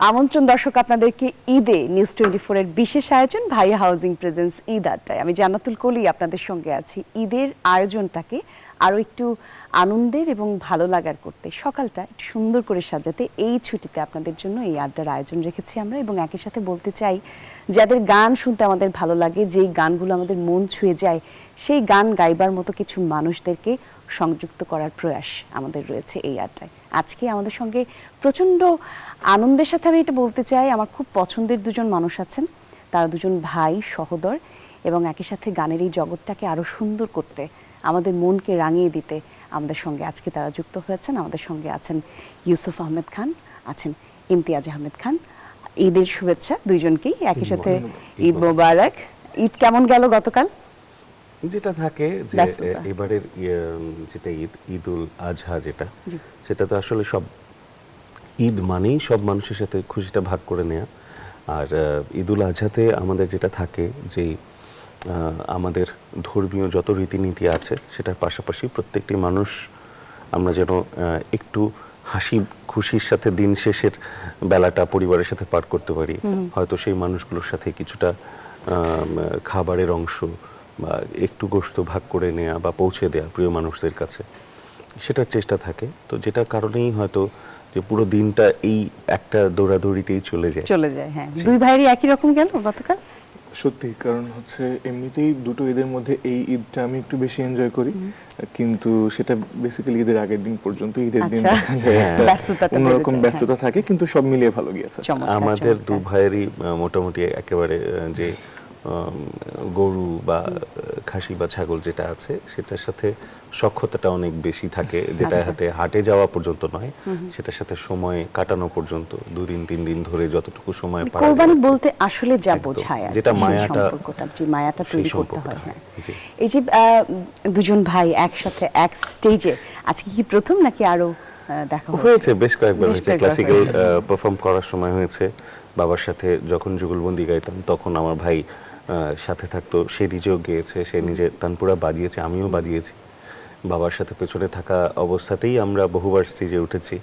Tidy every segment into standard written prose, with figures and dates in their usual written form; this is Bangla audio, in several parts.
আমন্ত্রণ দর্শক আপনাদেরকে ঈদে নিউজ 24 এর বিশেষ আয়োজন ভাইয়া হাউজিং প্রেজেন্স ঈদ আড্ডায়। আমি জান্নাতুল কলি আপনাদের সঙ্গে আছি। ঈদের আয়োজনটাকে আরো একটু আনন্দের এবং ভালো লাগার করতে, সকালটা একটু সুন্দর করে সাজাতে এই ছুটিতে আপনাদের জন্য এই আড্ডার আয়োজন রেখেছি আমরা। এবং একই সাথে বলতে চাই, যাদের গান শুনতে আমাদের ভালো লাগে, যেই গানগুলো আমাদের মন ছুঁয়ে যায়, সেই গান গাইবার মতো কিছু মানুষদেরকে সংযুক্ত করার প্রয়াস আমাদের রয়েছে এই আড্ডায়। আজকে আমাদের সঙ্গে প্রচণ্ড আনন্দের সাথে আমি এটা বলতে চাই, আমার খুব পছন্দের দুজন মানুষ আছেন। তারা দুজন ভাই, সহোদর, এবং একই সাথে গানের এই জগৎটাকে আরো সুন্দর করতে, আমাদের মনকে রাঙিয়ে দিতে আমাদের সঙ্গে আজকে তারা যুক্ত হয়েছেন। আমাদের সঙ্গে আছেন ইউসুফ আহমেদ খান, আছেন ইমতিয়াজ আহমেদ খান। ঈদের শুভেচ্ছা দুইজনকেই, একই সাথে ঈদ মোবারক। ঈদ কেমন গেল গতকাল? যেটা থাকে যে এবারের যেটা ঈদুল আজহা, যেটা সেটা তো আসলে সব ঈদ মানেই সব মানুষের সাথে খুশিটা ভাগ করে নেওয়া। আর ঈদুল আজহাতে আমাদের যেটা থাকে যে আমাদের ধর্মীয় যত রীতিনীতি আছে সেটার পাশাপাশি প্রত্যেকটি মানুষ আমরা যেন একটু হাসি খুশির সাথে দিন শেষের বেলাটা পরিবারের সাথে পার করতে পারি। হয়তো সেই মানুষগুলোর সাথে কিছুটা খাবারের অংশ বা একটু গোশত ভাগ করে নেওয়া বা পৌঁছে দেওয়া প্রিয় মানুষদের কাছে, সেটার চেষ্টা থাকে। তো যেটা কারণেই হয়তো যে পুরো দিনটা এই একটা দৌড়াদৌড়িতেই চলে যায়। হ্যাঁ, দুই ভাইয়েরই একই রকম গেল গতকাল। সত্যি, কারণ হচ্ছে এমনিতেই দুটো ঈদের মধ্যে এই ঈদটা আমি একটু বেশি এনজয় করি, কিন্তু সেটা বেসিক্যালি ঈদের আগের দিন পর্যন্ত। ঈদের দিন দেখা যায় একটা অন্যরকম ব্যস্ততা থাকে, কিন্তু সব মিলিয়ে ভালো গিয়েছে। আমাদের দু ভাইয়েরই মোটামুটি একেবারে যে গরু বা খাসি বা ছাগল যেটা আছে সেটার সাথে সখ্যতাটা অনেক বেশি থাকে, যেটা হাটে যাওয়া পর্যন্ত নয়, সেটার সাথে সময় কাটানো পর্যন্ত 2 দিন 3 দিন ধরে যতটুকু সময় পাওয়া যায়। কোরবানি বলতে আসলে যা বোঝায়, যেটা মায়াটা, যে মায়াটা তৈরি করতে হয়। এই যে দুজন ভাই একসাথে এক স্টেজে, আজকে কি প্রথম নাকি আরো দেখা হয়েছে? বেশ কয়েকবার হয়েছে। ক্লাসিক্যাল পারফর্ম করার সময় হয়েছে, বাবার সাথে যখন যুগলবন্দি গাইতাম তখন আমার ভাই সাথে থাকতো, সে নিজেও গেয়েছে, সে নিজে তানপুরা বাজিয়েছে, আমিও বাজিয়েছি। বাবার সাথে পেছনে থাকা অবস্থাতেই আমরা বহুবার স্টেজে উঠেছি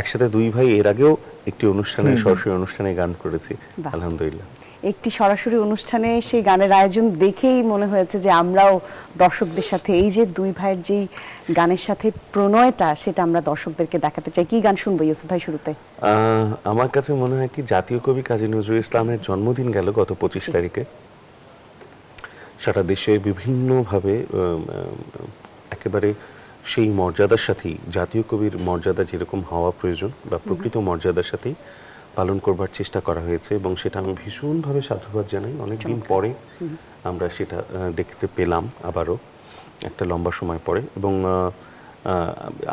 একসাথে। দুই ভাই এর আগেও একটি অনুষ্ঠানে, সরাসরি অনুষ্ঠানে গান করেছি আলহামদুলিল্লাহ। একটি সরাসরি অনুষ্ঠানে সেই গানের আয়োজন দেখেই মনে হয়েছে যে আমরাও দর্শকদের সাথে এই যে দুই ভাইয়ের যেই গানের সাথে প্রণয়টা, সেটা আমরা দর্শকদেরকে দেখাতে চাই। কি গান শুনবো ইউসুফ ভাই শুরুতে? আমার কাছে মনে হয় কি, জাতীয় কবি কাজী নজরুল ইসলামের জন্মদিন গেল গত 25 তারিখে। সারা দেশে বিভিন্নভাবে একেবারে সেই মর্যাদার সাথেই, জাতীয় কবির মর্যাদা যেরকম হওয়া প্রয়োজন বা প্রকৃত মর্যাদার সাথেই পালন করবার চেষ্টা করা হয়েছে, এবং সেটা আমি ভীষণভাবে সাধুবাদ জানাই। অনেকদিন পরে আমরা সেটা দেখতে পেলাম, আবারও একটা লম্বা সময় পরে। এবং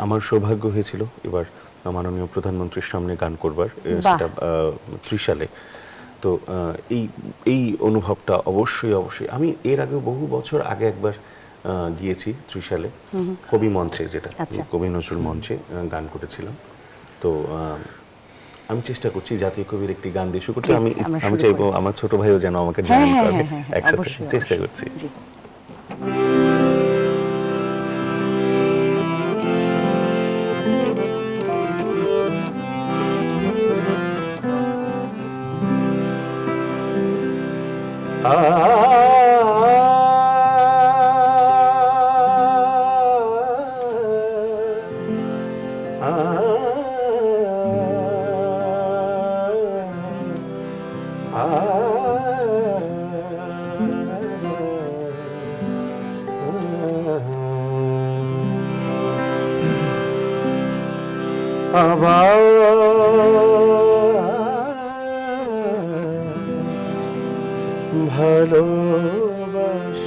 আমার সৌভাগ্য হয়েছিল এবার মাননীয় প্রধানমন্ত্রীর সামনে গান করবার, সেটা ত্রিশালে। তো এই অনুভবটা অবশ্যই আমি এর আগে বহু বছর আগে একবার গিয়েছি ত্রিশালে, কবি মঞ্চে, যেটা কবি নজরুল মঞ্চে গান করেছিলাম। তো আমি চেষ্টা করছি জাতীয় কবির একটি গান দিয়ে শুরু করতে। আমি চাইবো আমার ছোট ভাইও যেন আমাকে জয়েন করে, একসাথে চেষ্টা করছি।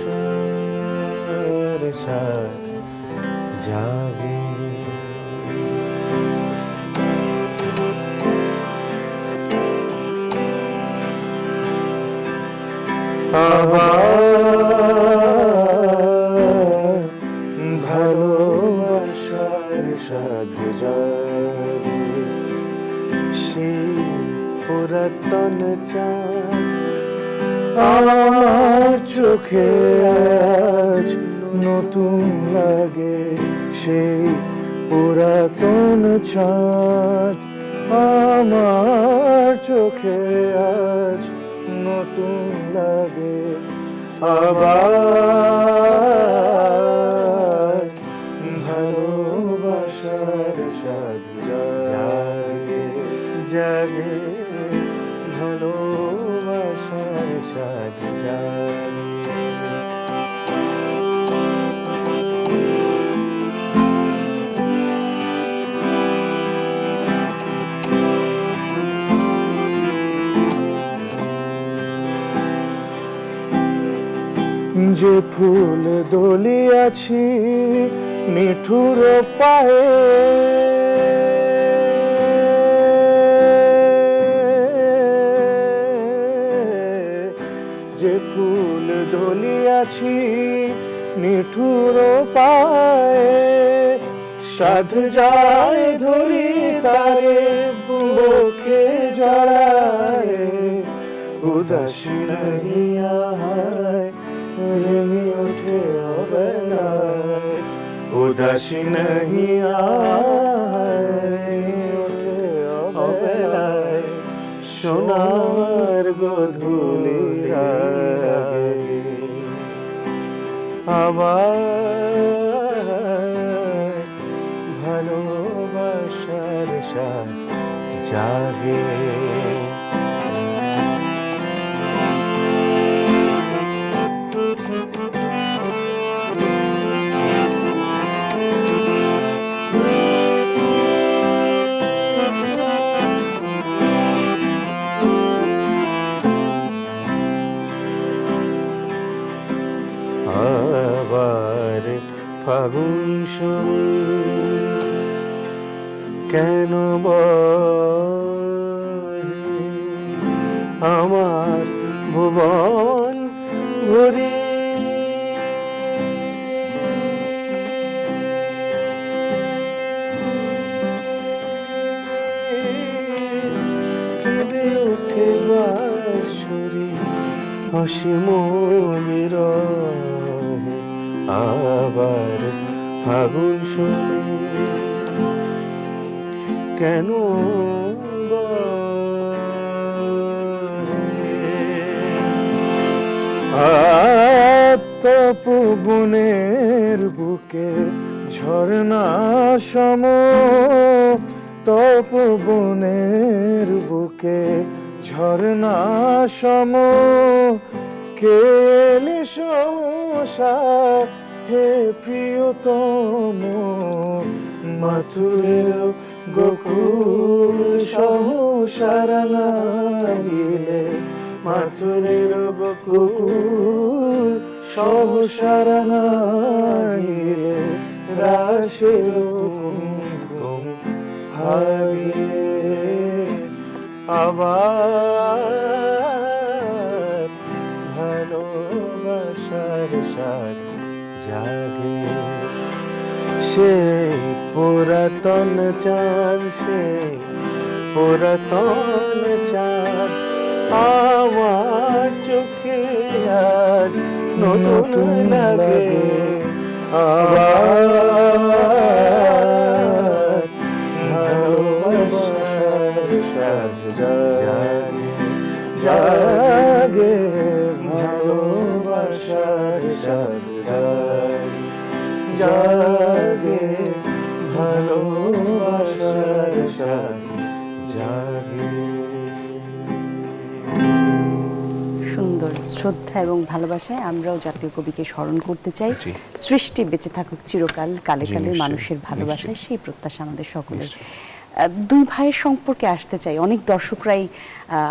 ভালোবাসার সাথ জাগে আবার, ভালোবাসার সাথ জাগে সেই পুরাতন চাঁদ আমার চোখে আজ নতুন লাগে। সেই পুরাতন চাঁদ আমার চোখে আজ নতুন লাগে আবার ভালোবাসার স্বাদ জাগে জাগে ভালোবাসার স্বাদ জাগে যে ফুল দলিয়াছি নিঠুর পায়ে যে ফুল দলিয়াছি নিঠুর পায়ে সাধ যায় ধরি তারে বুকে জড়ায় উদাসী नहीं आए रेमी उठे अबेलाए उदासी नहीं आए रेमी उठे अबेलाए सोनार गोधूली रागे আবার ভালোবাসার স্বাদ জাগে আবার ফাগুন সময় কেন বহে আমার ভুবন ভরে কেঁদে ওঠে বাঁশরি অসীম বিরহে আবার ফাগুন শুনে কেন তপবনের বুকে ঝর্ণা সম তপবনের বুকে ঝর্ণা সম কেলে সংসার হে প্রিয়তম মাথুরের গোকুল সহসারাঙাইলে মাথুরের গোকুল সহসারাঙাইলে রাশের কুমকুম হারিয়ে আবার ভালোবাসার স্বাদ জাগে সেই পুরাতন চাঁদ সেই পুরাতন চাঁদ আমার চোখে আজ নতুন লাগে আবার ভালোবাসার স্বাদ জাগে জাগে ভালোবাসার স্বাদ জাগে জাগে ভালোবাসার স্বাদ জাগে সুন্দর শ্রদ্ধা এবং ভালোবাসায় আমরাও জাতীয় কবিকে স্মরণ করতে চাই। সৃষ্টি বেঁচে থাকুক চিরকাল, কালে কালে মানুষের ভালোবাসায়, সেই প্রত্যাশা আমাদের সকলের। দুই ভাইয়ের সম্পর্কে আসতে চাই। অনেক দর্শকরাই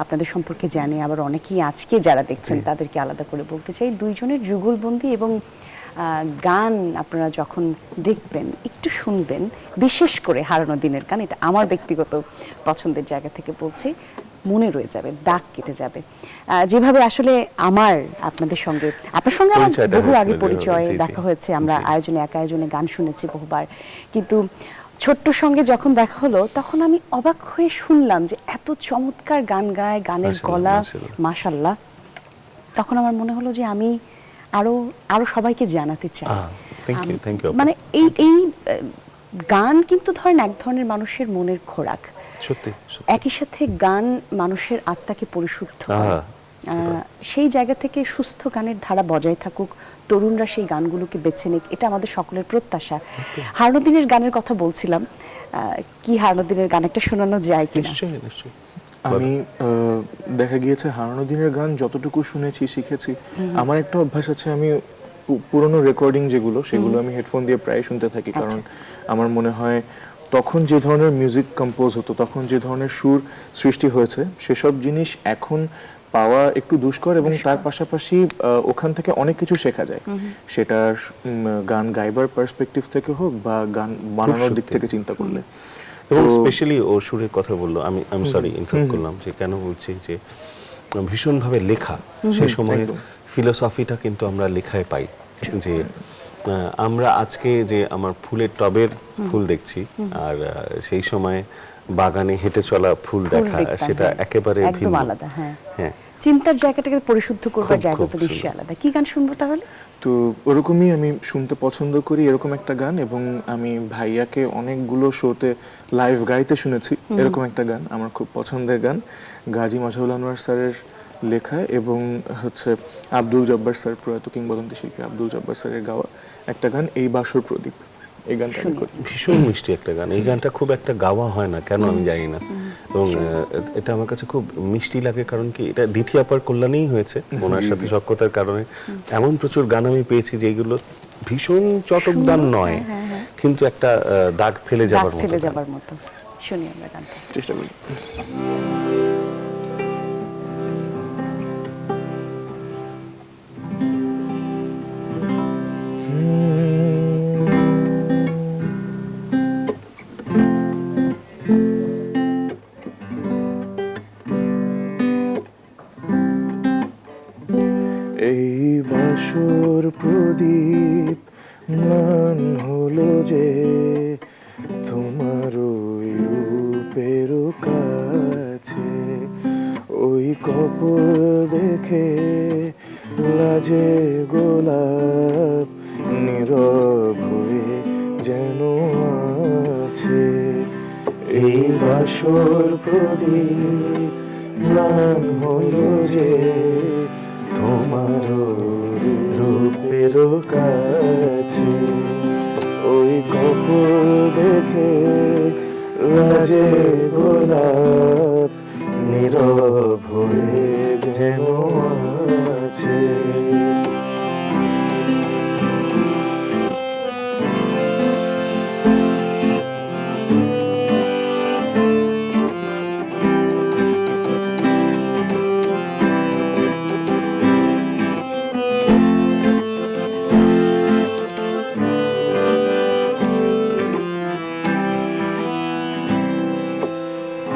আপনাদের সম্পর্কে জানে, আবার অনেকেই আজকে যারা দেখছেন তাদেরকে আলাদা করে বলতে চাই। দুইজনের যুগলবন্দি এবং গান আপনারা যখন দেখবেন, একটু শুনবেন, বিশেষ করে হারানো দিনের গান, এটা আমার ব্যক্তিগত পছন্দের জায়গা থেকে বলছি, মনে রয়ে যাবে, দাগ কেটে যাবে। যেভাবে আসলে আমার আপনাদের সঙ্গে, আপনার সঙ্গে আমার বহু আগে পরিচয়, দেখা হয়েছে, আমরা আয়োজনে এক আয়োজনে গান শুনেছি বহুবার, কিন্তু ছোট্টর সঙ্গে যখন দেখা হলো তখন আমি অবাক হয়ে শুনলাম যে এত চমৎকার গান গায়, গানের গলা মাশাআল্লাহ। তখন আমার মনে হলো যে আমি আরো সবাইকে জানাতে চাই। মানে এই গান কিন্তু ধরেন এক ধরনের মানুষের মনের খোরাক। সত্যি একই সাথে গান মানুষের আত্মাকে পরিশুদ্ধ করে। আহা, সেই জায়গা থেকে সুস্থ গানের ধারা বজায় থাকুক, তরুণরা সেই গানগুলোকে বেছে নিক, এটা আমাদের সকলের প্রত্যাশা। হারুনুদ্দিনের গানের কথা বলছিলাম, কি হারুনুদ্দিনের গান একটা শোনানো যায় কিনা? নিশ্চয়ই নিশ্চয়ই। আমি দেখা গিয়েছে হারানুদ্দিনের গান যতটুকু শুনেছি শিখেছি, আমার একটা অভ্যাস আছে, আমি পুরনো রেকর্ডিং যেগুলো সেগুলো আমি হেডফোন দিয়ে প্রায় শুনতে থাকি, কারণ আমার মনে হয় তখন যে ধরনের মিউজিক কম্পোজ হতো, তখন যে ধরনের সুর সৃষ্টি হয়েছে, সেসব জিনিস এখন পাওয়া একটু দুষ্কর, এবং তার পাশাপাশি ওখান থেকে অনেক কিছু শেখা যায়, সেটা গান গাইবার পার্সপেক্টিভ থেকে হোক বা গান বানানোর দিক থেকে চিন্তা করলে। এবং স্পেশালি ও সুরের কথা বললো, আমি সরি ইন্টারাপ্ট করলাম, যে কেন বলছি যে ভীষণভাবে লেখা, সেই সময়ের ফিলোসফিটা কিন্তু আমরা লেখায় পাই, যে আমরা আজকে যে আমার ফুলের টবের ফুল দেখছি, আর সেই সময় বাগানে হেঁটে চলা ফুল দেখা, সেটা একেবারে একদম আলাদা। হ্যাঁ, চিন্তার জায়গাটাকে পরিশুদ্ধ করবার জায়গা তো নিশ্চয়ই আলাদা। কি গান শুনবো তাহলে? তো ওরকমই আমি শুনতে পছন্দ করি, এরকম একটা গান, এবং আমি ভাইয়াকে অনেকগুলো শোতে লাইভ গাইতে শুনেছি। এরকম একটা গান আমার খুব পছন্দের গান, গাজী মাজহারুল আনোয়ার স্যারের লেখা, এবং হচ্ছে আব্দুল জব্বার স্যার, প্রয়াত কিংবদন্তি শিল্পী আব্দুল জব্বার স্যারের গাওয়া একটা গান, এই বাসর প্রদীপ। এই গানটা ভীষণ মিষ্টি একটা গান। এই গানটা খুব একটা গাওয়া হয় না, কেন আমি জানি না, এবং এটা আমার কাছে খুব মিষ্টি লাগে, কারণ কি এটা দিঠি আপার কল্যাণেই হয়েছে, ওনার সাথে সখ্যতার কারণে। এমন প্রচুর গান আমি পেয়েছি যেগুলো ভীষণ চটক গান নয়, কিন্তু একটা দাগ ফেলে যাবার মতো। শুনি আমরা গানটা, চেষ্টা করি। এই বাসর প্রদীপ ম্লান হলো যে, তোমার ওই রূপের কাছে, ওই কপল দেখে লাজে গোলাপ নীরব হয়ে যেন আছে। এই বাসর প্রদীপ ম্লান হলো যে, তোমার রূপের কাছে, ওই কপল দেখে লাজে গোলাপ নীরব হয়ে যেন আছে।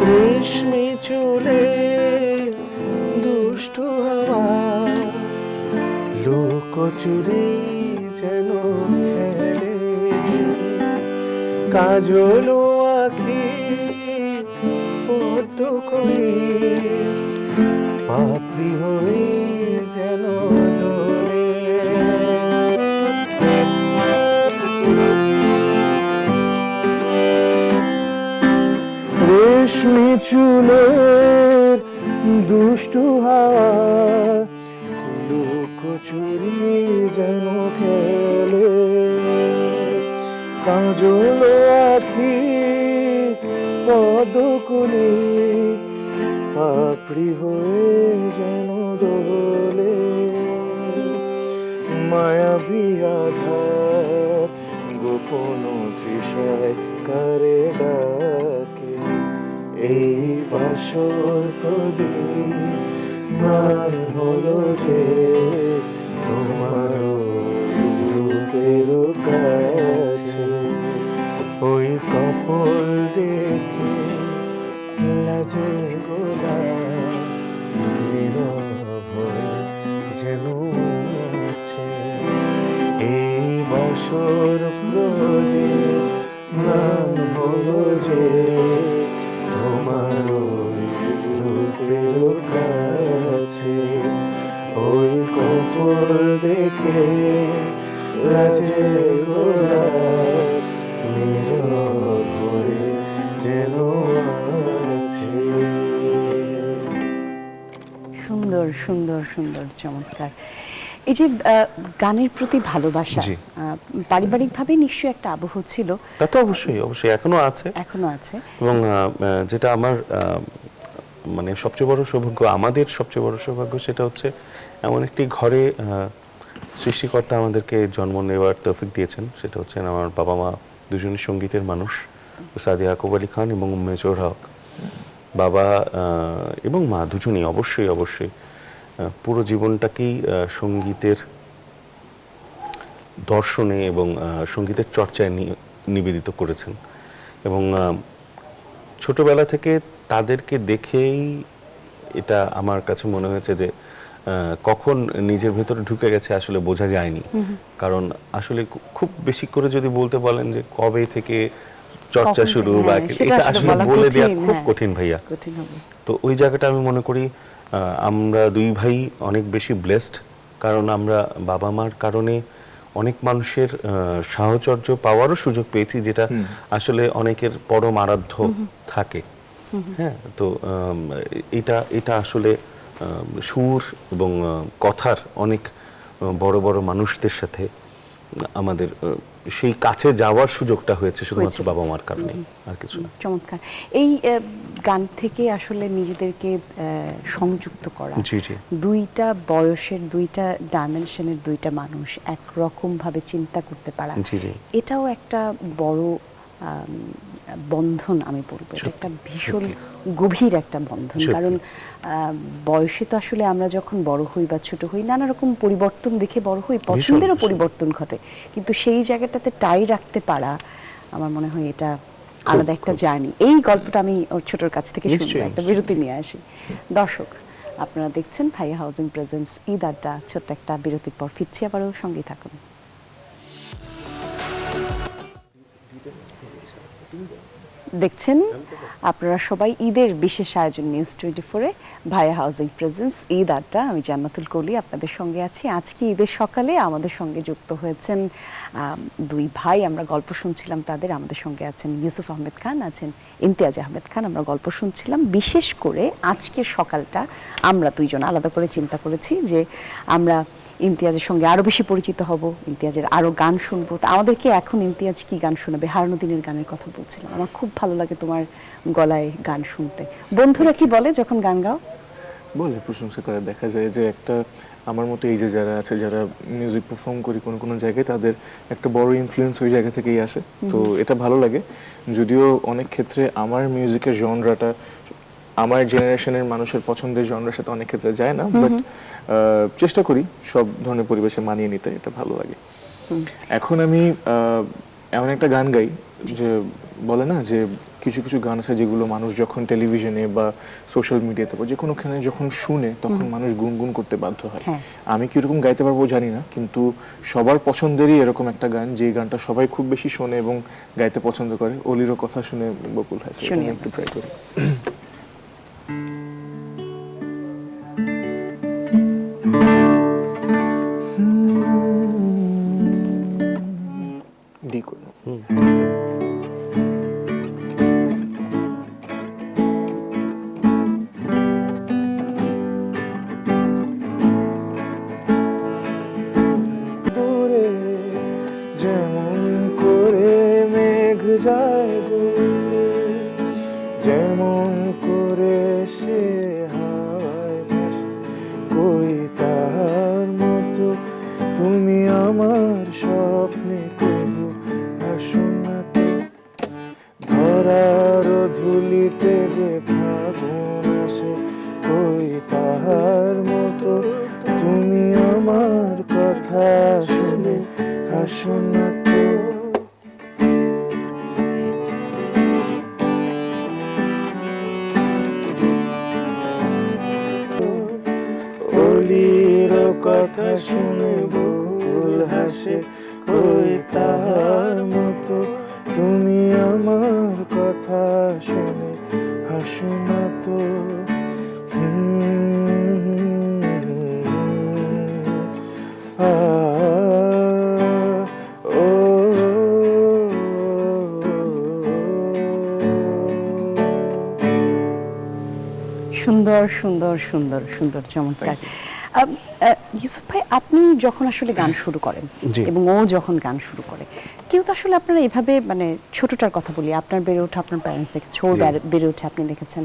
রেশমি চুলে দুষ্টু হাওয়া লুকোচুরি যেন খেলে, কাজল আখি পদ্ম কলি পাপড়ি হয়ে যেন দোলে। রেশমি চুলের দুষ্টু হাওয়া লুকোচুরি যেন খেলে, কাজল আখি পদকুলি পাপড়ি হয়ে যেন দোলে। মায়াবী আধার গোপন তৃষায় কারে ডাকে, এই বাসর প্রদীপ ম্লান হলো যে, তোমার রূপের কাছে, ওই কপল দেখে লাজে গোলাপ নীরব হয়ে যেন আছে। এই বাসর প্রদীপ ম্লান হলো যে, তোমার রূপের কাছে, ওই কপল দেখে লাজে গোলাপ নীরব হয়ে যেন সুন্দর সুন্দর সুন্দর, চমৎকার। এই যে গানের প্রতি ভালোবাসা, জি। পারিবারিকভাবে নিশ্চয়ই একটা আবহ ছিল। তা তো অবশ্যই অবশ্যই এখনো আছে। এখনো আছে। এবং যেটা আমার মানে সবচেয়ে বড় সৌভাগ্য, আমাদের সবচেয়ে বড় সৌভাগ্য, সেটা হচ্ছে এমন একটি ঘরে সৃষ্টিকর্তা আমাদেরকে জন্ম নেওয়ার তৌফিক দিয়েছেন। সেটা হচ্ছে আমার বাবা মা দুজনই সঙ্গীতের মানুষ, উস্তাদ ইয়াকুব আলী খান এবং মেজর হক। বাবা এবং মা দুজনেই অবশ্যই অবশ্যই পুরো জীবনটাকেই সঙ্গীতের দর্শনে এবং সঙ্গীতের চর্চায় নিবেদিত করেছেন। এবং ছোটবেলা থেকে তাদেরকে দেখেই এটা আমার কাছে মনে হয়েছে যে কখন নিজের ভেতরে ঢুকে গেছে আসলে বোঝা যায়নি। কারণ আসলে খুব বেশি করে যদি বলতে বলেন যে কবে থেকে চর্চা শুরু বা এটা আসলে বলে দেওয়া খুব কঠিন ভাইয়া। তো ওই জায়গাটা আমি মনে করি আমরা দুই ভাই অনেক বেশি ব্লেসড, কারণ আমরা বাবা মার কারণে অনেক মানুষের সাহচর্য পাওয়ারও সুযোগ পেয়েছি, যেটা আসলে অনেকের পরম আরাধ্য থাকে। হ্যাঁ, তো এটা আসলে সুর এবং কথার অনেক বড় বড় মানুষদের সাথে আমাদের সেই কাছে যাওয়ার সুযোগটা হয়েছে শুধুমাত্র বাবা মার কারণে, আর কিছু না। চমৎকার। এই গান থেকে আসলে নিজেদেরকে সংযুক্ত করা, জি জি, দুইটা বয়সের, দুইটা ডাইমেনশনের দুইটা মানুষ একরকম ভাবে চিন্তা করতে পারা, জি জি, এটাও একটা বড় বন্ধন। আমি বলবো এটা একটা ভীষণ গভীর একটা বন্ধন। কারণ বয়সে তো আসলে আমরা যখন বড় হই বা ছোট হই, নানা রকম পরিবর্তন দেখে বড় হই, পছন্দেরও পরিবর্তন ঘটে, কিন্তু সেই জায়গাটাতে টাই রাখতে পারা, আমার মনে হয় এটা আলাদা একটা জার্নি। এই গল্পটা আমি ওর ছোটর কাছ থেকে শুনবো, একটা বিরতি নিয়ে আসি। দর্শক, আপনারা দেখছেন ভাইয়া হাউজিং প্রেজেন্স ঈদ আড্ডা। ছোট্ট একটা বিরতির পর ফিরছি, আবারও সঙ্গেই থাকুন। দেখছেন আপনারা সবাই ঈদের বিশেষ আয়োজন নিউজ 24-এ ভাইয়া হাউজিং প্রেজেন্স ঈদ আড্ডা। আমি জান্নাতুল কলি আপনাদের সঙ্গে আছি। আজকে ঈদের সকালে আমাদের সঙ্গে যুক্ত হয়েছেন দুই ভাই, আমরা গল্প শুনছিলাম তাদের। আমাদের সঙ্গে আছেন ইউসুফ আহমেদ খান, আছেন ইমতিয়াজ আহমেদ খান। আমরা গল্প শুনছিলাম। বিশেষ করে আজকের সকালটা আমরা দুইজন আলাদা করে চিন্তা করেছি যে আমরা ইমতিয়াজের সঙ্গে আরো বেশি পরিচিত হব, ইমতিয়াজের আরো গান শুনবো। তা আমাদেরকে এখন ইমতিয়াজ কি গান শোনাবে? হারানুদ্দিনের গানের কথা বলছিলাম। আমার খুব ভালো লাগে তোমার গলায় গান শুনতে। বন্ধুরা কি বলে যখন গান গাও? বলে, প্রশংসা করে। দেখা যায় যে একটা আমার মতো এই যে যারা আছে, যারা মিউজিক পারফর্ম করি কোনো কোনো জায়গায়, তাদের একটা বড় ইনফ্লুয়েন্স ওই জায়গা থেকেই আসে। তো এটা ভালো লাগে। যদিও অনেক ক্ষেত্রে আমার মিউজিকের জনরাটা আমার জেনারেশনের মানুষের পছন্দের জনরার সাথে অনেক ক্ষেত্রে যায় না, বাট চেষ্টা করি সব ধরনের পরিবেশে মানিয়ে নিতে, এটা ভালো লাগে। এখন আমি এমন একটা গান গাই যে বলে না যে কিছু কিছু গান আছে যেগুলো মানুষ যখন টেলিভিশনে বা সোশ্যাল মিডিয়াতে বা যে কোনোখানে যখন শুনে তখন মানুষ গুনগুন করতে বাধ্য হয়। আমি কিরকম গাইতে পারবো জানি না, কিন্তু সবার পছন্দেরই এরকম একটা গান, যে গানটা সবাই খুব বেশি শোনে এবং গাইতে পছন্দ করে। অলিরও কথা শুনে বকুল হাসে, একটু ট্রাই করি। ডি করব। দূরে যেমন করে মেঘ যায় ঘুরে, যেমন করে সে হাওয়ায় ভাসে, কই তার মতো তুমি আমার স্বপ্নে কবু ভাসো না তো। ধরার ধুলিতে যে ফাগুন আসে, কই তাহার মতো তুমি আমার কথা শুনে হাসো না তো। অলির কথা শুনে বকুল হাসে, কই তাহার মতো তুমি আমার কথা শুনে হাসো না তো। সুন্দর সুন্দর সুন্দর সুন্দর, চমৎকার। ইউসুফ ভাই, আপনি যখন আসলে গান শুরু করেন জি। এবং ও যখন গান শুরু করে, কেউ তো আসলে আপনারা এভাবে, মানে ছোটটার কথা বলি, আপনার বেড়ে ওঠা আপনার প্যারেন্টস দেখেছে, ওর বেড়ে ওঠে আপনি দেখেছেন,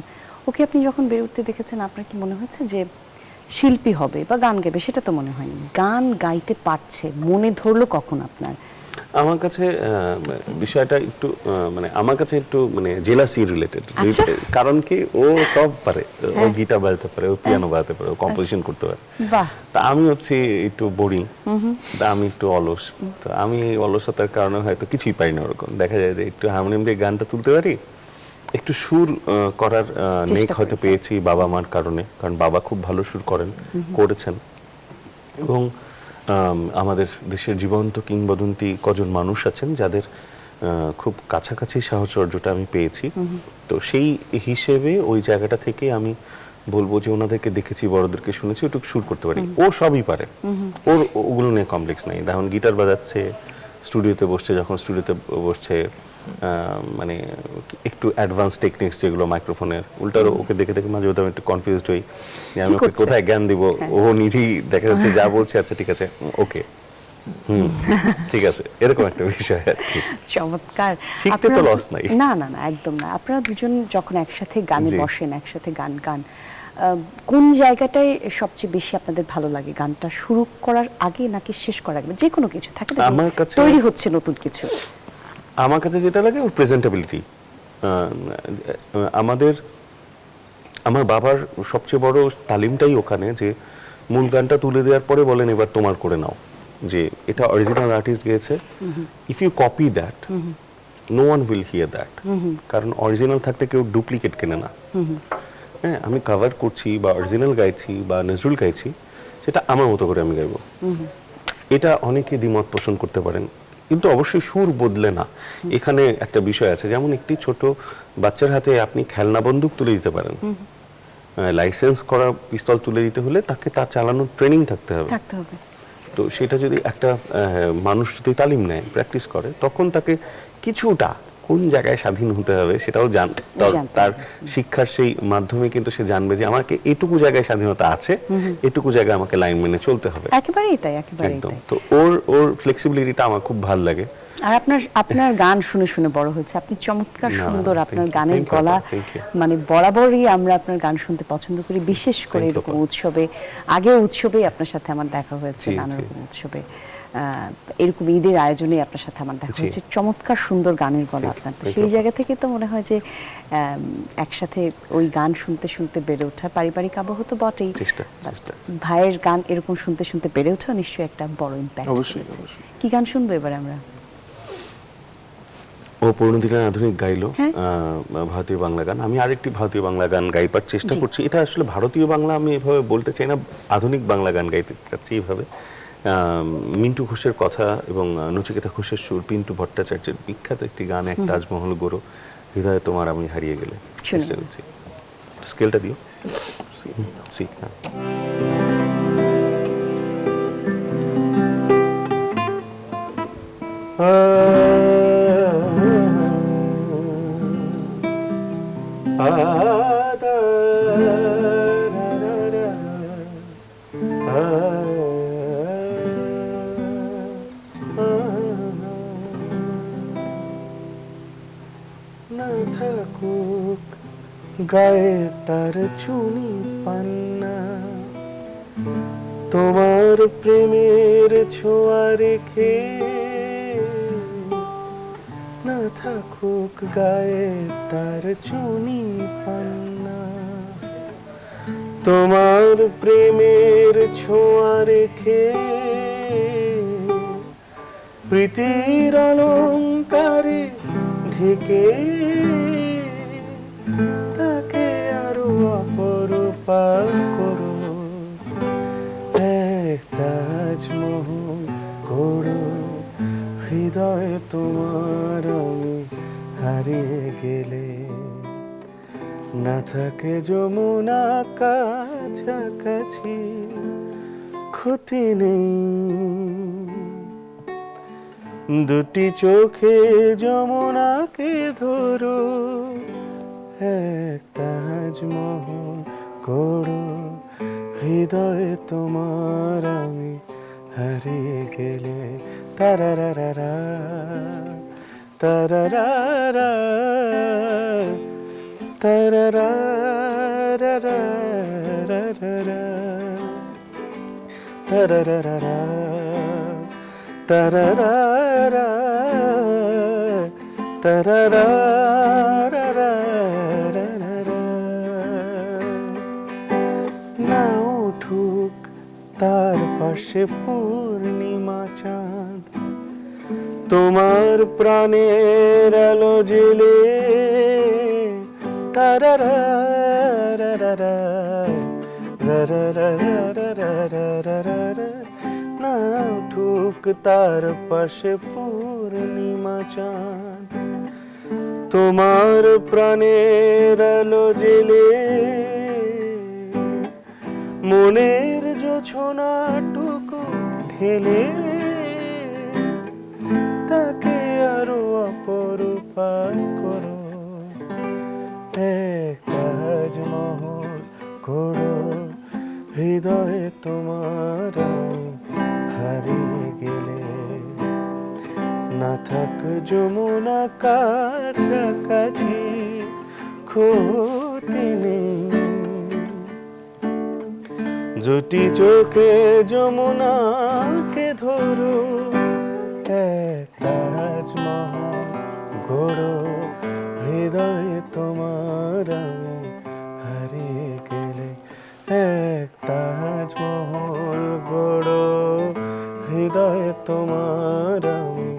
ওকে আপনি যখন বেড়ে উঠতে দেখেছেন, আপনার কি মনে হচ্ছে যে শিল্পী হবে বা গান গাইবে? সেটা তো মনে হয়নি। গান গাইতে পারছে, মনে ধরলো কখন আপনার? আমার কাছে বিষয়টা একটু মানে আমার কাছে একটু মানে জেলাসি রিলেটেড। আচ্ছা। কারণ কি, ও সব পারে, ও গিটার বাজাতে পারে, ও পিয়ানো বাজাতে পারে, ও কম্পোজিশন করতে পারে। বাহ। তা আমি হচ্ছে একটু বোরিং, তা আমি একটু অলস। তো আমি এই অলসতার কারণে হয়তো কিছুই পারি না ওরকম। দেখা যায় যে একটু হারমোনিয়াম দিয়ে গানটা তুলতে পারি, একটু সুর করার নেক হয়তো পেয়েছি বাবা মার কারণে, কারণ বাবা খুব ভালো সুর করেছেন। এবং আমাদের দেশের জীবন্ত কিংবদন্তি কজন মানুষ আছেন যাদের খুব কাছাকাছি সাহচর্যটা আমি পেয়েছি। তো সেই হিসেবে ওই জায়গাটা থেকে আমি বলবো যে ওনাদেরকে দেখেছি, বড়দেরকে শুনেছি, ওটুকু সুর করতে পারি। ও সবই পারে, ওর ওগুলো নিয়ে কমপ্লেক্স নাই। এখন গিটার বাজাচ্ছে, স্টুডিওতে বসছে, মানে একটু অ্যাডভান্স টেকনিক্স যেগুলো মাইক্রোফোনের, উল্টারও ওকে দেখে দেখে মাঝে মধ্যে আমি একটু কনফিউজড হই যে আমি ওকে কোথায় জ্ঞান দিব। ও নিজেই দেখা যাচ্ছে যা বলছে, আচ্ছা ঠিক আছে, ওকে, ঠিক আছে, এরকম একটা বিষয় আর কি। চমৎকার। শিখতে তো লস নাই। না না না, একদম না। আপনারা দুজন যখন একসাথে গানে বসেন, একসাথে গান কোন জায়গাটায় সবচেয়ে বেশি আপনাদের ভালো লাগে? গানটা শুরু করার আগে নাকি শেষ করার আগে? যে কোনো কিছু থাকে না, আমার কাছে তৈরি হচ্ছে নতুন কিছু। আমার কাছে যেটা লাগে ওর প্রেজেন্টেবিলিটি। আমার বাবার সবচেয়ে বড় তালিমটাই ওখানে, যে মূল গানটা তুলে দেওয়ার পরে বলেন এবার তোমার করে নাও, যে এটা অরিজিনাল আর্টিস্ট গেয়েছে, if you copy that no one will hear that. কারণ অরিজিনাল থাকতে কেউ ডুপ্লিকেট কেনে না। হ্যাঁ, আমি কভার করছি বা অরিজিনাল গাইছি বা নজরুল গাইছি, সেটা আমার মতো করে আমি গাইবো। এটা অনেকে দ্বিমত পোষণ করতে পারেন, কিন্তু অবশ্যই সুর বদলে না। এখানে একটা বিষয় আছে, যেমন একটি ছোট বাচ্চার হাতে আপনি খেলনা বন্দুক তুলে দিতে পারেন, লাইসেন্স করা পিস্তল তুলে দিতে হলে তাকে তার চালানোর ট্রেনিং থাকতে হবে। তো সেটা যদি একটা মানুষ যদি তালিম নেয়, প্র্যাকটিস করে, তখন তাকে কিছুটা কোন জায়গায় স্বাধীন হতে হবে সেটাও তার শিক্ষার সেই মাধ্যমে কিন্তু সে জানবে যে আমাকে এটুকু জায়গায় স্বাধীনতা আছে, এটুকু জায়গায় আমাকে লাইন মেনে চলতে হবে। একেবারেই তাই, একেবারেই তাই। তো ওর ফ্লেক্সিবিলিটিটা আমার খুব ভালো লাগে। আর আপনার গান শুনে শুনে বড় হয়েছে। আপনি চমৎকার সুন্দর, আপনার গানের গলা, মানে বরাবরই আমরা আপনার গান শুনতে পছন্দ করি, বিশেষ করে এরকম উৎসবে। উৎসবেই আপনার সাথে আমার দেখা হয়েছে, নানা রকম উৎসবে, এরকম ঈদের আয়োজনে আপনার সাথে আমার দেখা হয়েছে। চমৎকার সুন্দর গানের গলা আপনার। তো সেই জায়গা থেকে তো মনে হয় যে একসাথে ওই গান শুনতে শুনতে বেড়ে ওঠা, পারিবারিক আবহ তো বটেই, ভাইয়ের গান এরকম শুনতে শুনতে বেড়ে ওঠা নিশ্চয়ই একটা বড় ইম্প্যাক্ট। অবশ্যই। কি গান শুনবো এবার আমরা? ও পুরনো দিনের আধুনিক গাইলো ভারতীয় বাংলা গান। আমি আরেকটি ভারতীয় বাংলা গান গাইবার চেষ্টা করছি। এটা আসলে ভারতীয় বাংলা আমি এভাবে বলতে চাই না, আধুনিক বাংলা গান গাইতে চাচ্ছি এভাবে। মিন্টু ঘোষের কথা এবং নচিকেতা ঘোষের সুর, পিন্টু ভট্টাচার্যের বিখ্যাত একটি গান, এক তাজমহল গড়ো হৃদয়ে তোমার আমি হারিয়ে গেলে। চেষ্টা করছি। স্কেলটা দিও। সি। না থাকুক গায়ে তার চুনি পান্না, তোমার প্রেমের ছোঁয়া রেখে, না থাকুক গায়ে তার চুনি পান্না, তোমার প্রেমের ছোঁয়া রেখে, প্রীতির অলংকারে ঢেকে তাকে আরো অপরূপা করো, এক তাজমহল করো হৃদয় তোমার আমি হারিয়ে গেলে, না থাকে যমুনা কাছাকাছি ক্ষতি নেই, দুটি চোখে যমুনাকে ধরো, এক তাজমহল করো হৃদয়ে তোমার আমি হারিয়ে গেলে তারারারা তারারারা তারারারা তারারারা তারারারা তারারারা না উঠুক তার পাশে পূর্ণিমা চাঁদ তোমার প্রাণের আলো জেলে তারারারা না উঠুক তার পাশে পূর্ণিমা চাঁদ তোমার প্রাণের আলো জেলে মনের জোছনাটুকু ঢেলে তাকে আরো অপরূপা করো এক তাজমহল করো হৃদয়ে তোমার আমি হারিয়ে গেলে না থাক যমুনা কাছাকাছি ক্ষতি নেই জুটি চোখে যমুনাকে ধরো এক তাজমহল গড়ো হৃদয়ে তোমার আমি হারিয়ে গেলে এক তাজমহল গড়ো হৃদয়ে তোমার আমি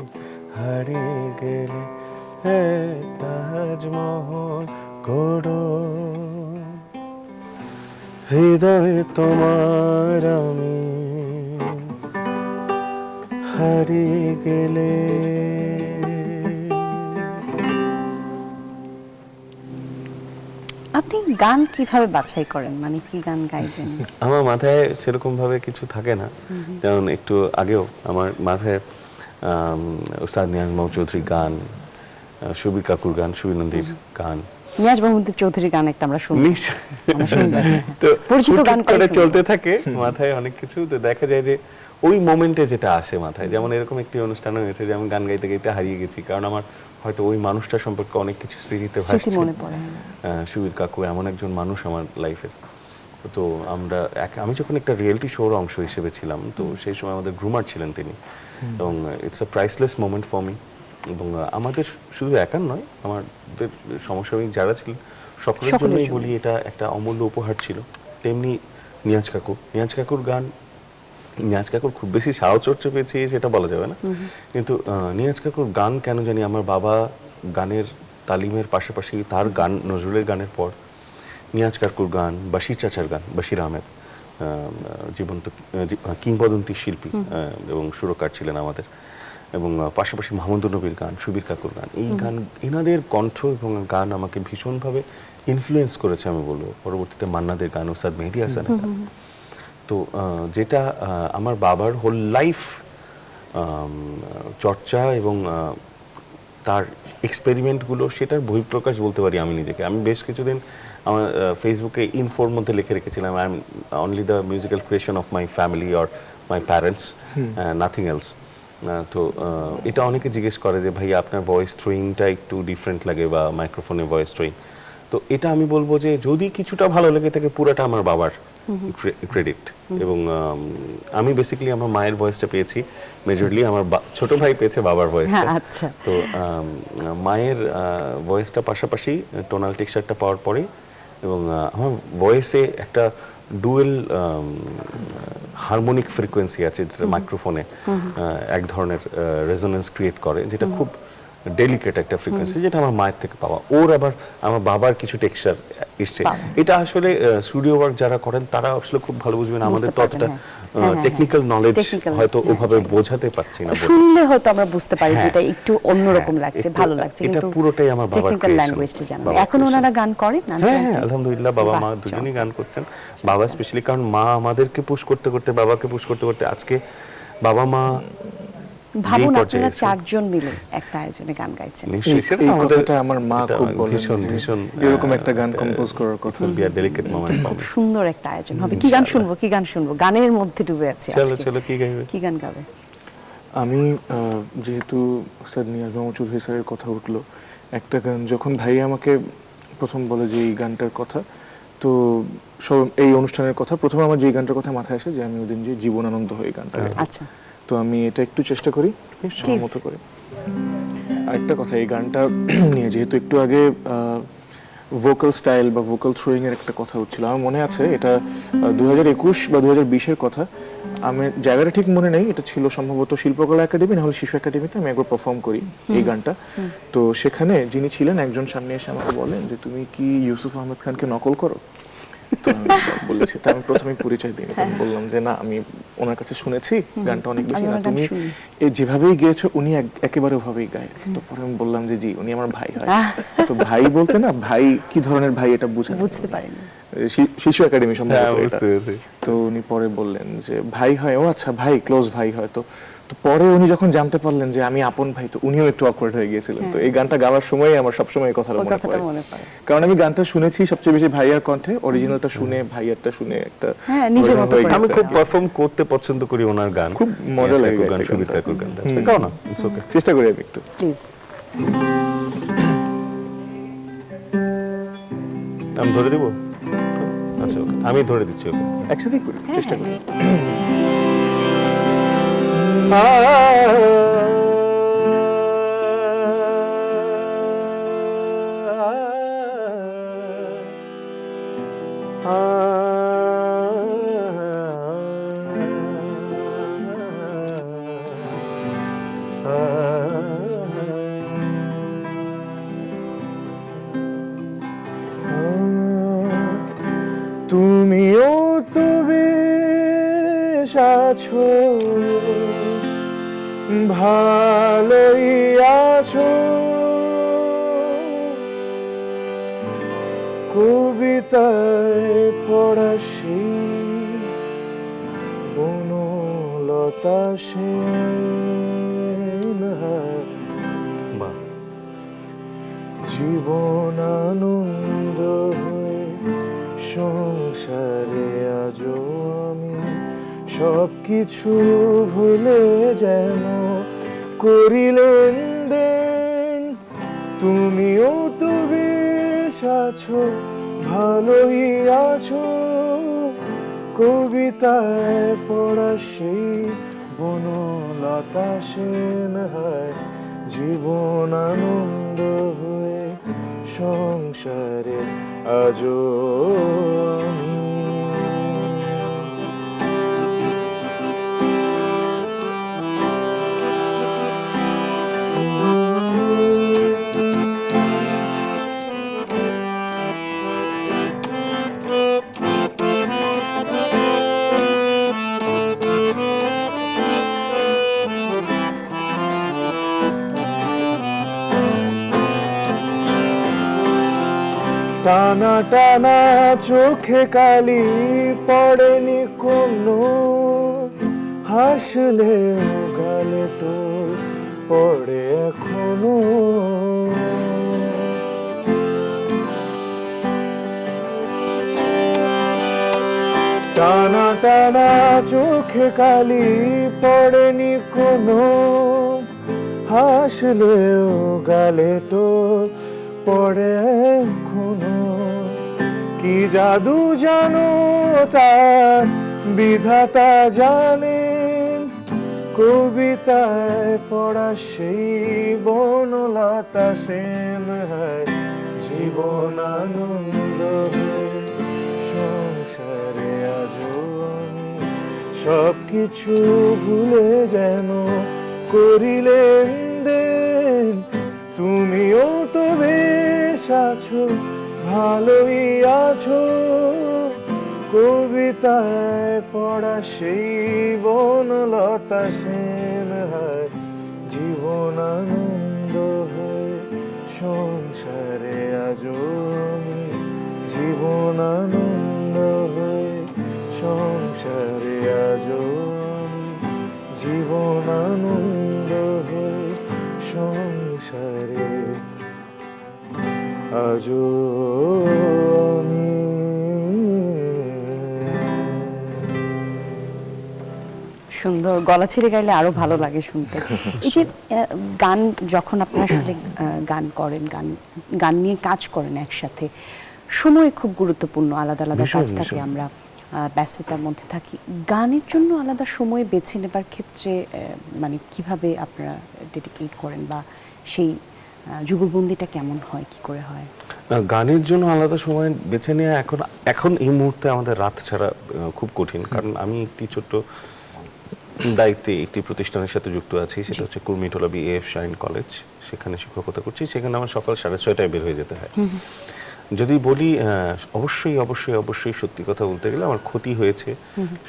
হারিয়ে গেলে এক তাজমহল গড়ো হৃদয়ে তোমার আমি হারিয়ে গেলে আপনি গান কিভাবে বাছাই করেন, মানে কি গান গাইবেন? আমার মাথায় সেরকম ভাবে কিছু থাকে না, যেমন একটু আগেও আমার মাথায় উস্তাদ নিয়াজ মাহমুদ চৌধুরীর গান, সুবীর কাকুর গান, সুবীর নন্দীর গান, নিয়াজ মাহমুদ চৌধুরীর গান একটা আমরা শুনি, তো পরিচিত গান করে চলতে থাকে মাথায় অনেক কিছু। তো দেখা যায় যে ওই মোমেন্টে যেটা আসে মাথায়, যেমন এরকম একটি অনুষ্ঠান হয়েছে যে আমি গান গাইতে গাইতে হারিয়ে গেছি, কারণ আমার হয়তো ওই মানুষটা সম্পর্কে অনেক কিছু স্মৃতিতে ভাসছে। সুবীর কাকু এমন একজন মানুষ আমার লাইফের। তো আমি যখন একটা রিয়েলিটি শোর অংশ হিসেবে ছিলাম, তো সেই সময় আমাদের গ্রুমার ছিলেন তিনি, এবং it's a priceless moment for me. এবং আমাদের শুধু একার নয়, আমাদের সমসাময়িক যারা ছিলেন সকলের জন্যই বলি এটা একটা অমূল্য উপহার ছিল। তেমনি নিয়াজ কাকুর গান, নিয়াজ কাকুর খুব বেশি সাহচর্য পেয়েছি সেটা বলা যাবে না, কিন্তু নিয়াজ কাকুর গান কেন জানি আমার বাবা গানের তালিমের পাশাপাশি তার গান, নজরুলের গানের পর নিয়াজ কাকুর গান, বাশির চাচার গান, বাশির আহমেদ জীবন্ত কিংবদন্তি শিল্পী এবং সুরকার ছিলেন আমাদের, এবং পাশাপাশি মাহমুদুর নবীর গান, সুবীর কাকুর গান, এই গান, এনাদের কণ্ঠ এবং গান আমাকে ভীষণভাবে ইনফ্লুয়েন্স করেছে আমি বলবো। পরবর্তীতে মান্নাদের গান, উস্তাদ মেহেদী হাসানের গান, তো যেটা আমার বাবার হোল লাইফ চর্চা এবং তার এক্সপেরিমেন্টগুলো, সেটার বহিঃপ্রকাশ বলতে পারি আমি নিজেকে। আমি বেশ কিছুদিন আমার ফেসবুকে ইনফোর মধ্যে লিখে রেখেছিলাম, I am only the musical creation of my family or my parents, nothing else. তো এটা অনেকে জিজ্ঞেস করে যে ভাই আপনার ভয়েস থ্রোয়িংটা একটু ডিফারেন্ট লাগে বা মাইক্রোফোনে ভয়েস থ্রোয়িং, তো এটা আমি বলবো যে যদি কিছুটা ভালো লেগে থাকে পুরাটা আমার বাবার ক্রেডিট। এবং আমি বেসিক্যালি আমার মায়ের ভয়েসটা পেয়েছি মেজরলি, আমার ছোট ভাই পেয়েছে বাবার ভয়েসটা। আচ্ছা, তো মায়ের ভয়েসটা পাশাপাশি টোনাল টেক্সচারটা পাওয়ার পরে, এবং আমার ভয়েসে একটা ডুয়েল হারমোনিক ফ্রিকোয়েন্সি আছে যেটা মাইক্রোফোনে এক ধরনের রেজোনেন্স ক্রিয়েট করে, যেটা খুব ডেলিকেট একটা ফ্রিকোয়েন্সি, যেটা আমার মায়ের থেকে পাওয়া। ওর আবার আমার বাবার কিছু টেক্সচার এসছে। এটা আসলে স্টুডিও ওয়ার্ক যারা করেন তারা আসলে খুব ভালো বুঝবেন, আমাদের তো অতটা টেকনিক্যাল নলেজ হয়তো ওভাবে বোঝাতে পারছি না, শুনলে হয়তো আমরা বুঝতে পারি যে এটা একটু অন্যরকম লাগছে, ভালো লাগছে, কিন্তু এটা পুরোটাই আমার বাবার টেকনিক্যাল ল্যাঙ্গুয়েজটা জানা। এখন ওনারা গান করেন না? হ্যাঁ, আলহামদুলিল্লাহ, বাবা মা দুজনেই গান করছেন। বাবা স্পেশালি, কারণ মা আমাদেরকে পুশ করতে করতে, বাবাকে পুশ করতে করতে, আজকে বাবা মা ভাবুন পর্যায়ে আপনারা এসে। চারজন মিলে একটা আয়োজনে গান গাইছেন। নিশ্চয়ই, সেটা এই আমাদের- কথাটা আমার মা এটা খুব বলেন ভীষণ যে ভীষণ এরকম একটা গান কম্পোজ করার কথা। Be a delicate moment for me. সুন্দর একটা আয়োজন হবে। কি গান শুনবো, কি গান শুনবো? গানের মধ্যে ডুবে আছি চলো আজকে। চলো, কি গাইবে? কি গান গাবে? আমি যেহেতু ওস্তাদ নিয়াজ মাহমুদ চৌধুরী স্যারের কথা উঠলো, একটা গান যখন ভাই আমাকে প্রথম বলে যে এই গানটার কথা, তো সব এই অনুষ্ঠানের কথা, প্রথমে আমার যে গানটার কথা মাথায় আসে যে আমি ওদিন যে জীবনানন্দ হয়ে গানটা গাইবো। আচ্ছা, তো আমি এটা একটু চেষ্টা করি আমার Please. মতো করে। আরেকটা কথা, এই গানটা নিয়ে যেহেতু একটু আগে ভোকাল স্টাইল বা ভোকাল থ্রোয়িং এর একটা কথা হচ্ছিল, আমার মনে আছে এটা 2021 বা 2020-এর কথা, আমার জায়গাটা ঠিক মনে নেই, এটা ছিল সম্ভবত শিল্পকলা একাডেমি না হলে শিশু একাডেমিতে আমি একবার পারফর্ম করি এই গানটা। তো সেখানে যিনি ছিলেন একজন সামনে এসে আমাকে বলেন যে তুমি কি ইউসুফ আহমেদ খানকে নকল করো? তো আমি বলেছি, তা আমি প্রথমেই পরিচয় দিই, আমি বললাম যে না, আমি ওনার কাছে শুনেছি গানটা অনেক বেশি, আমি না ওনার গান তুমি শুনি। এই যেভাবেই গেয়েছো উনি একেবারে ওভাবেই গায়। তো পরে আমি বললাম যে জি, উনি আমার ভাই হয়। তো ভাই বলতে না, ভাই কি ধরনের ভাই এটা বুঝতে পারিনি। শিশু একাডেমি হ্যাঁ, সম্ভবত এটা। বুঝতে পেরেছি। তো উনি পরে বললেন যে ভাই হয়, ও আচ্ছা ভাই, ক্লোজ ভাই হয়। তো তো পরে উনি যখন জানতে পারলেন যে আমি আপন ভাই, তো উনিও একটু অকওয়ার্ড হয়ে গিয়েছিলেন। তো এই গানটা গাওয়ার সময় আমার সবসময় এই কথাটা ওই মনে কথাটা পড়ে, মনে পড়ে। কারণ আমি গানটা শুনেছি সবচেয়ে বেশি ভাইয়ার কণ্ঠে, অরিজিনালটা শুনে ভাইয়ারটা শুনে একটা হ্যাঁ, নিজের version মতো হয়ে করে। গেছে। আমি খুব পারফর্ম করতে পছন্দ করি ওনার গান, খুব মজা লাগে গান, গাইতে সুবিধা গানটা। গান। গাও না, ইটস ওকে। চেষ্টা করি আমি একটু। প্লিজ। আমি ধরে দিব? আচ্ছা ওকে, আমি ধরে দিচ্ছি ওকে। একসাথেই করি, চেষ্টা করি। তুমিও তো বেশ আছো, ভালোই আছো, কবিতায় পড়া সেই বনলতা সেন, বাহ, জীবন আনন্দ হয়ে সংসারে আজও আমি সবকিছু ভুলে যেন করি লেনদেন। তুমিও তো বেশ আছো, ভালোই আছো, কবিতায় পড়া সেই বনলতা সেন হয়, জীবন আনন্দ হয়ে সংসারে আজও আমি। টানা টানা চোখে কালি পড়েনি কোনো, হাসলে গালে টোল পড়ে এখনো। টানা টানা চোখে কালি পড়েনি কোনো, হাসলেও গালে টোল পড়ে এখনো। কি জাদু জানো তার বিধাতা জানেন, কবিতায় পড়া সেই বনলতা সেন হয়, জীবন আনন্দ হয়ে সংসারে আজও আমি সবকিছু ভুলে যেন করি লেনদেন। তুমিও তো বেশ আছো, ভালোই আছো, কবিতায় পড়া সেই বনলতা সেন হয়, জীবন আনন্দ হয়ে সংসারে আজও আমি, জীবন আনন্দ হয়ে সংসারে আজও আমি, জীবন আনন্দ সংসারে আজও আমি সুন্দর, গলা ছেড়ে গাইলে আরো ভালো লাগে শুনতে। এই যে গান যখন আপনারা আসলে গান করেন, গান নিয়ে কাজ করেন একসাথে, সময় খুব গুরুত্বপূর্ণ, আলাদা আলাদা ভীষণ, কাজ থাকে, ভীষণ। আমরা ব্যস্ততার মধ্যে থাকি। গানের জন্য আলাদা সময় বেছে নেবার ক্ষেত্রে মানে কিভাবে আপনারা ডেডিকেট করেন, বা সেই যুগলবন্দিটা কেমন হয়, কি করে হয়? গানের জন্য আলাদা সময় বেছে নেওয়া এখন এই মুহূর্তে আমাদের রাত ছাড়া খুব কঠিন, কারণ আমি একটি ছোট্ট দায়িত্বে একটি প্রতিষ্ঠানের সাথে যুক্ত আছি, সেটা হচ্ছে কুর্মিটোলা BAF শাইন কলেজ। সেখানে শিক্ষকতা করছি। সেখানে আমার সকাল 6:30টায় বের হয়ে যেতে হয়। যদি বলি অবশ্যই অবশ্যই অবশ্যই সত্যি কথা বলতে গেলে আমার ক্ষতি হয়েছে,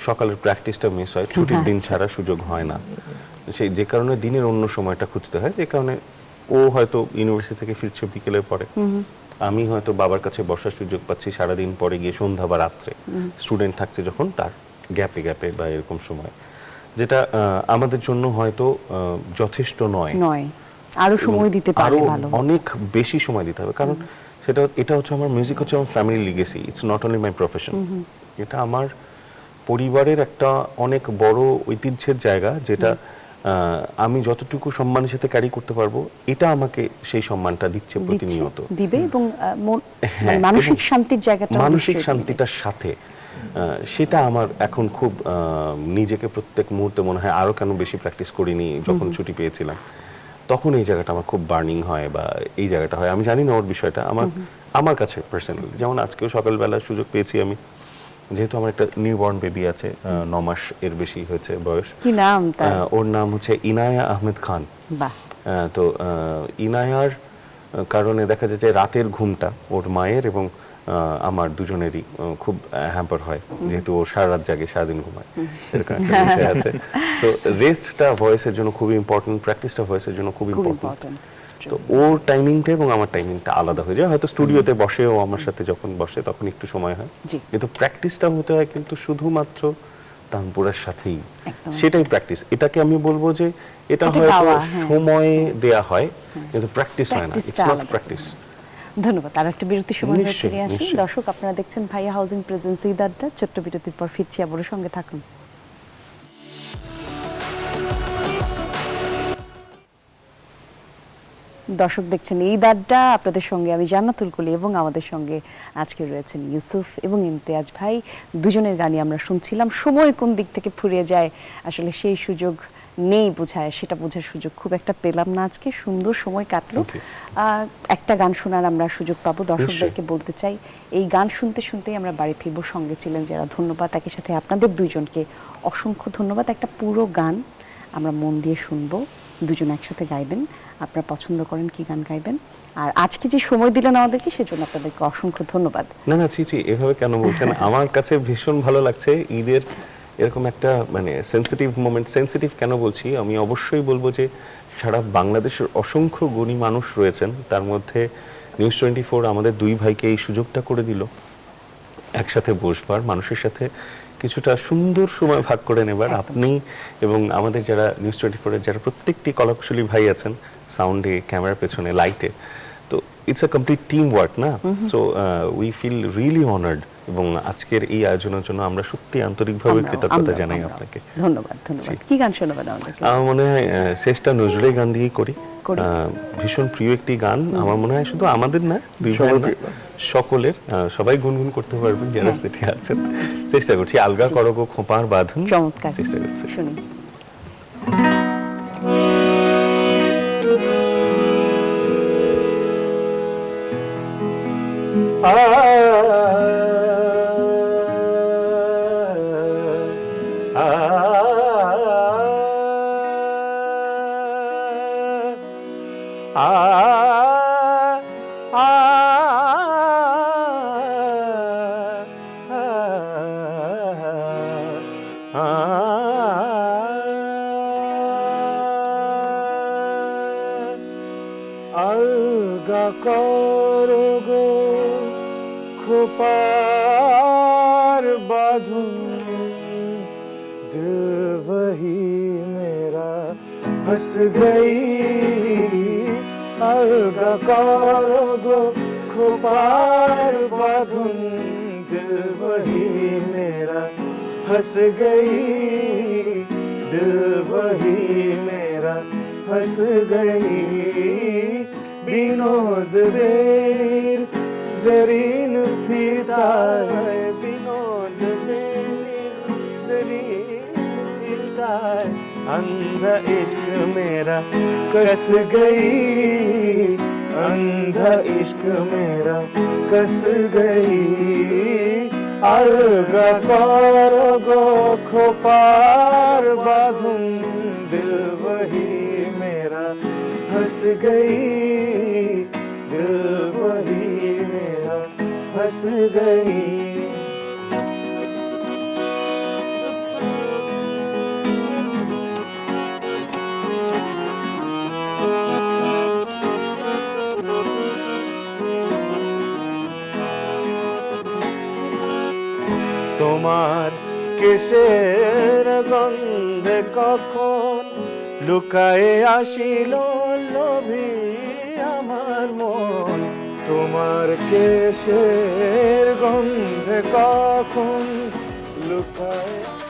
সকালের প্র্যাকটিসটা মিস হয়, ছুটির দিন ছাড়া সুযোগ হয় না, সেই যে কারণে দিনের অন্য সময়টা খুঁজতে হয়, যে কারণে ও হয়তো ইউনিভার্সিটি থেকে ফিরছে বিকেলের পরে, আমি হয়তো বাবার কাছে বসার সুযোগ পাচ্ছি সারাদিন পরে গিয়ে সন্ধ্যা বা রাত্রে, স্টুডেন্ট থাকছে যখন তার গ্যাপে গ্যাপে বা এরকম সময়, যেটা আমাদের জন্য হয়তো যথেষ্ট নয়, আরো সময় দিতে পারলে আরো ভালো, অনেক বেশি সময় দিতে হবে। কারণ এটা হচ্ছে আমার মিউজিক, হচ্ছে আমার family legacy, it's not only my profession. এটা আমার পরিবারের একটা অনেক বড় ঐতিহ্যের জায়গা, যেটা আমি যতটুকু সম্মানের সাথে ক্যারি করতে পারবো, এটা আমাকে সেই সম্মানটা দিচ্ছে প্রতিনিয়ত, দিবে, এবং মানে মানসিক শান্তির জায়গাটা, মানসিক শান্তিটার সাথে সেটা আমার এখন খুব নিজেকে প্রত্যেক মুহূর্তে মনে হয় আরো কেন বেশি প্র্যাকটিস করিনি যখন ছুটি পেয়েছিলাম, তখন এই জায়গাটা আমার খুব বার্নিং হয়, বা এই জায়গাটা হয়। আমি জানি না ওর বিষয়টা, আমার কাছে পার্সোনালি, যেমন আজকেও সকালবেলা সুযোগ পেয়েছি আমি, যেহেতু আমার একটা নিউবর্ন বেবি আছে, 9 মাস এর বেশি হয়েছে বয়স। কি নাম তার? ওর নাম হচ্ছে ইনায়া আহমেদ খান। বাহ। তো ইনায়ার কারণে দেখা যায় যে রাতের ঘুমটা ওর মায়ের এবং আমার দুজনেরই খুব হ্যাম্পার হয়, যেহেতু ও সারা রাত জাগে সারাদিন ঘুমায়, এরকম একটা বিষয় আছে। সো রেস্টটা ভয়েসের জন্য খুবই ইম্পর্টেন্ট, প্র্যাকটিসটা ভয়েসের জন্য খুব ইম্পর্টেন্ট। তো ওর টাইমিংটা এবং আমার টাইমিংটা আলাদা হয়ে যায়। হয়তো স্টুডিওতে বসেও আমার সাথে যখন বসে তখন একটু সময় হয়, কিন্তু প্র্যাকটিসটা হতে হয় কিন্তু শুধুমাত্র তানপুরার সাথেই, সেটাই প্র্যাকটিস। এটাকে আমি বলবো যে এটা হয়তো সময় দেয়া হয়, কিন্তু প্র্যাকটিস হয় না, ইটস নট প্র্যাকটিস। ধন্যবাদ। আর একটা বিরতির সময় হয়ে ফিরে আসি। দর্শক, আপনারা দেখছেন ভাইয়া হাউজিং প্রেজেন্স ঈদ আড্ডা। ছোট্ট বিরতির পর ফিরছি, আবারও সঙ্গে থাকুন। দর্শক, দেখছেন ঈদ আড্ডা, আপনাদের সঙ্গে আমি জান্নাতুল কলি, এবং আমাদের সঙ্গে আজকে রয়েছেন ইউসুফ এবং ইমতিয়াজ ভাই। দুজনের গানই আমরা শুনছিলাম। সময় কোন দিক থেকে ফুরিয়ে যায় আসলে সেই সুযোগ নেই বোঝায়, সেটা বোঝার সুযোগ খুব একটা পেলাম না আজকে। সুন্দর সময় কাটলো। একটা গান শোনার আমরা সুযোগ পাবো। দর্শকদেরকে বলতে চাই, এই গান শুনতে শুনতেই আমরা বাড়ি ফিরবো। সঙ্গে ছিলেন যারা, ধন্যবাদ। একই সাথে আপনাদের দুইজনকে অসংখ্য ধন্যবাদ। একটা পুরো গান আমরা মন দিয়ে শুনবো, দুজন একসাথে গাইবেন। আপনারা পছন্দ করেন কি গান গাইবেন, আর আজকে যে সময় দিলেন আমাদেরকে, সেজন্য আপনাদেরকে অসংখ্য ধন্যবাদ। না না, ছি, এভাবে কেন বলছেন? আমার কাছে ভীষণ ভালো লাগছে ঈদের এরকম একটা মানে সেন্সিটিভ মোমেন্ট। সেন্সিটিভ কেন বলছি, আমি অবশ্যই বলবো যে সারা বাংলাদেশের অসংখ্য গুণী মানুষ রয়েছেন, তার মধ্যে নিউজ 24 আমাদের দুই ভাইকে এই সুযোগটা করে দিল একসাথে বসবার, মানুষের সাথে কিছুটা সুন্দর সময় ভাগ করে নেবার। আপনি এবং আমাদের যারা নিউজ 24-এর যারা প্রত্যেকটি কলাকুশলী ভাই আছেন, সাউন্ডে, ক্যামেরার পেছনে, লাইটে, তো it's a complete team work না। So we feel really honoured, এবং আজকের এই আয়োজনের জন্য আমরা সত্যি আন্তরিকভাবে কৃতজ্ঞতা জানাই আপনাকে। ধন্যবাদ। কি গান শোনাবেন আমাদেরকে? আমার মনে হয় শেষটা নজরুলের গান দিয়েই করি। ভীষণ প্রিয় একটি গান, আমার মনে হয় শুধু আমাদের না, সকলের, সবাই গুনগুন করতে পারবেন যারা সেটি আছেন। চেষ্টা করছি, আলগা করো গো খোঁপার বাঁধন। চমৎকার, চেষ্টা করছি, শুনি। আলগা করো গো খোপার বাঁধন, दिल वही मेरा फंस गई अलगा करो खुबार बांधुन दिल वही मेरा फंस गई दिल वही मेरा फंस गई বিনোদ বেলির জরিন ফিতায় বিনোদ বেলির জরিন ফিতায় अंधा इश्क मेरा कस गई अंधा इश्क मेरा कस गई अलगा करो खोपार बांधुन दिल वही मेरा फंस गई दिल वही मेरा फंस गई তোমার কেশের গন্ধে কখন লুকায়ে আসিল লোভী আমার মন তোমার কেশের গন্ধে কখন লুকায়ে